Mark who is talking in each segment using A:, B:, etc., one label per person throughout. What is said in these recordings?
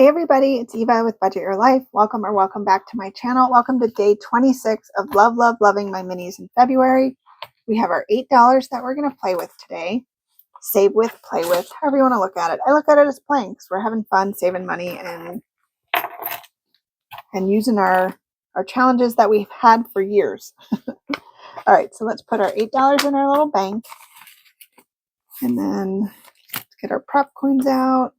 A: Hey everybody, it's Eva with Budget Your Life. Welcome back to my channel. Welcome to day 26 of Loving my minis in February. We have our $8 that we're going to play with today. Save with, play with, however you want to look at it. I look at it as playing because we're having fun saving money and using our challenges that we've had for years. All right, so let's put our $8 in our little bank. And then let's get our prop coins out.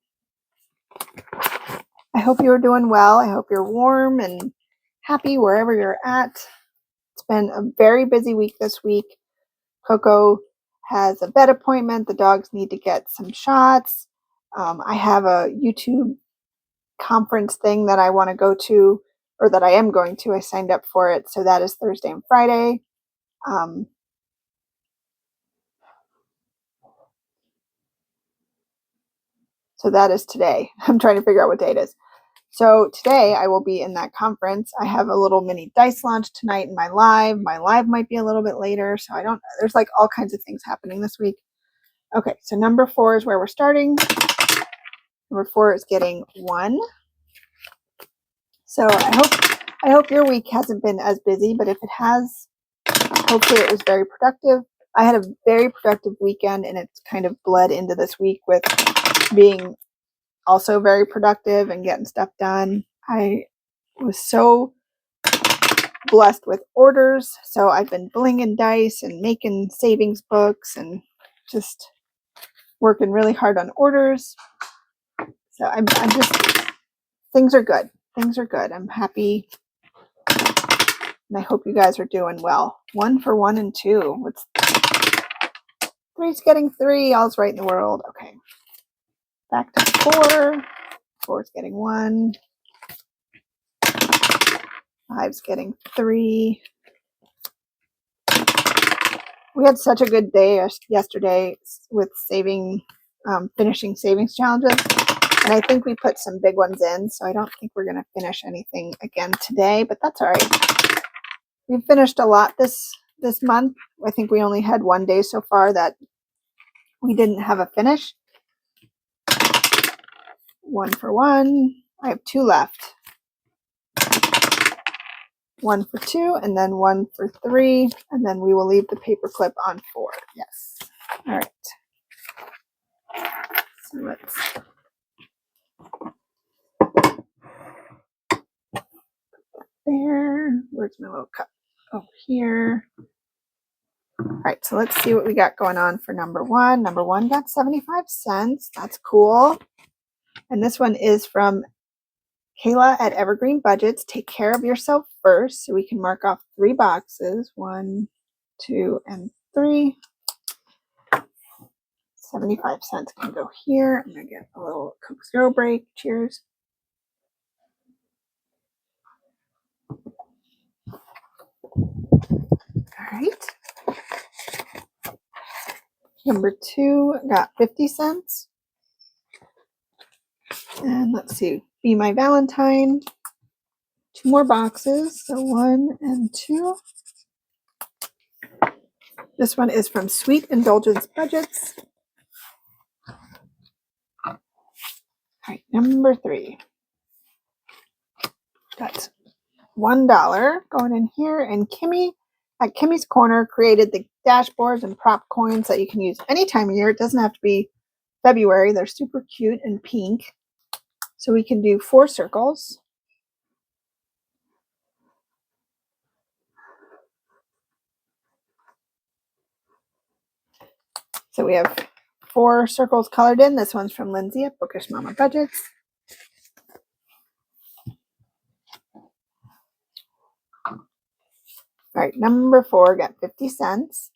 A: I hope you're doing well. I hope you're warm and happy wherever you're at. It's been a very busy week this week. Coco has a vet appointment. The dogs need to get some shots. I have a YouTube conference thing that I want to go to, or that I am going to. I signed up for it. So that is Thursday and Friday. So that is today. I'm trying to figure out what day it is. So today I will be in that conference. I have a little mini dice launch tonight in my live. My live might be a little bit later. So I don't know. There's like all kinds of things happening this week. Okay, so number 4 is where we're starting. Number 4 is getting 1. So I hope your week hasn't been as busy, but if it has, hopefully it was very productive. I had a very productive weekend and it's kind of bled into this week with being also very productive and getting stuff done. I was so blessed with orders. So I've been blinging dice and making savings books and just working really hard on orders. So I'm just, things are good. Things are good. I'm happy. And I hope you guys are doing well. 1 for 1 and 2. What's 3's getting 3. All's right in the world. Okay. Back to 4. 4's getting 1. 5's getting 3. We had such a good day yesterday with finishing savings challenges. And I think we put some big ones in, so I don't think we're going to finish anything again today, but that's all right. We've finished a lot this month. I think we only had 1 day so far that we didn't have a finish. 1 for 1. I have 2 left. 1 for 2, and then 1 for 3, and then we will leave the paper clip on 4. Yes. All right. So let's there. Where's my little cup? Oh, here. All right, so let's see what we got going on for number 1. Number 1 got 75 cents. That's cool. And this one is from Kayla at Evergreen Budgets. Take care of yourself first. So we can mark off 3 boxes. 1, 2, and 3. 75 cents can go here. I'm going to get a little Coke Zero break. Cheers. All right. Number 2 got 50 cents. And let's see, Be My Valentine. 2 more boxes. So 1 and 2. This one is from Sweet Indulgence Budgets. All right, number 3. Got $1 going in here. And Kimmy at Kimmy's Corner created the dashboards and prop coins that you can use any time of year. It doesn't have to be February. They're super cute and pink. So we can do 4 circles. So we have 4 circles colored in. This one's from Lindsay at Bookish Mama Budgets. All right, number 4 got 50 cents.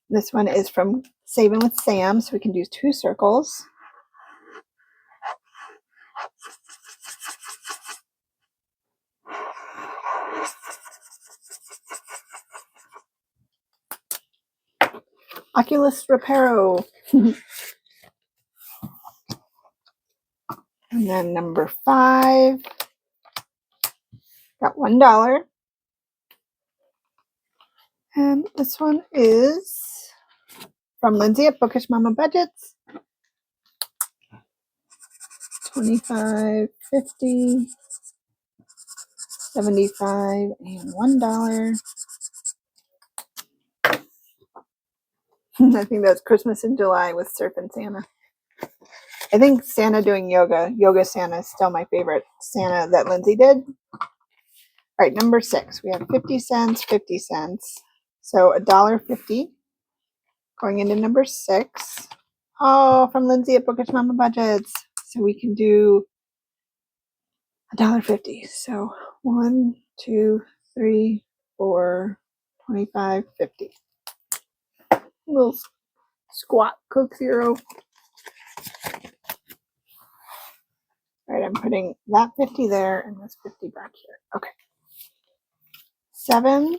A: This one is from Saving with Sam, so we can do 2 circles. Oculus Reparo. And then number 5 got $1. And this one is from Lindsay at Bookish Mama Budgets. $25, $50, $75, and $1. I think that's Christmas in July with Surfing Santa. I think Santa doing yoga Santa is still my favorite Santa that Lindsay did. All right, number 6. We have 50 cents, 50 cents. So $1.50 going into number 6. Oh, from Lindsay at Bookish Mama Budgets. So we can do $1.50. So 1, 2, 3, 4, 25, 50. Little squat Coke Zero. All right, I'm putting that 50 there and this 50 back here. Okay. 7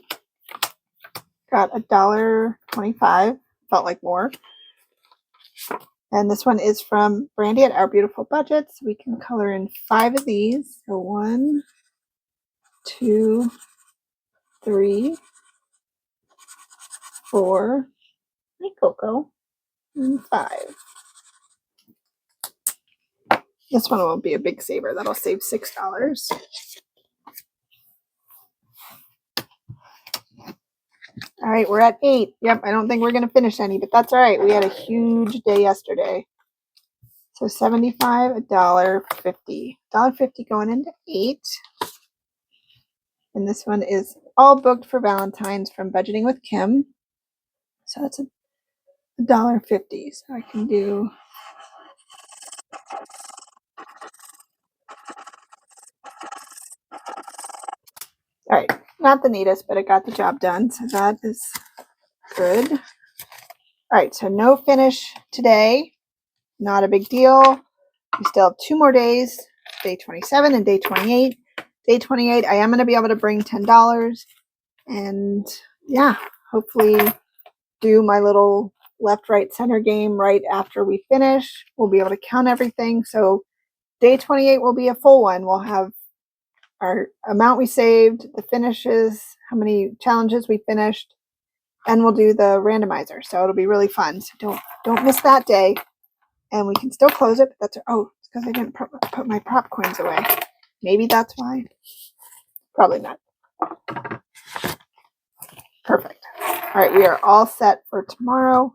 A: got $1.25. Felt like more. And this one is from Brandy at Our Beautiful Budgets. We can color in 5 of these. So 1, 2, 3, 4. Hi, Coco. And 5. This one will be a big saver. That'll save $6. All right, we're at 8. Yep, I don't think we're going to finish any, but that's all right. We had a huge day yesterday. So 75, $1.50. $1.50 going into 8. And this one is all booked for Valentine's from Budgeting with Kim. So that's $1.50. So I can do all right, not the neatest, but it got the job done. So that is good. All right, so no finish today. Not a big deal. We still have 2 more days, day 27 and day 28. Day 28, I am going to be able to bring $10 and yeah, hopefully do my little left, right, center game right after we finish. We'll be able to count everything. So day 28 will be a full one. We'll have our amount we saved, the finishes, how many challenges we finished, and we'll do the randomizer. So it'll be really fun. So don't miss that day. And we can still close it, but that's, oh, it's because I didn't put my prop coins away. Maybe that's why. Probably not. Perfect. All right, we are all set for tomorrow.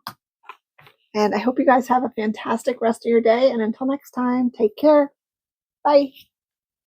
A: And I hope you guys have a fantastic rest of your day. And until next time, take care. Bye.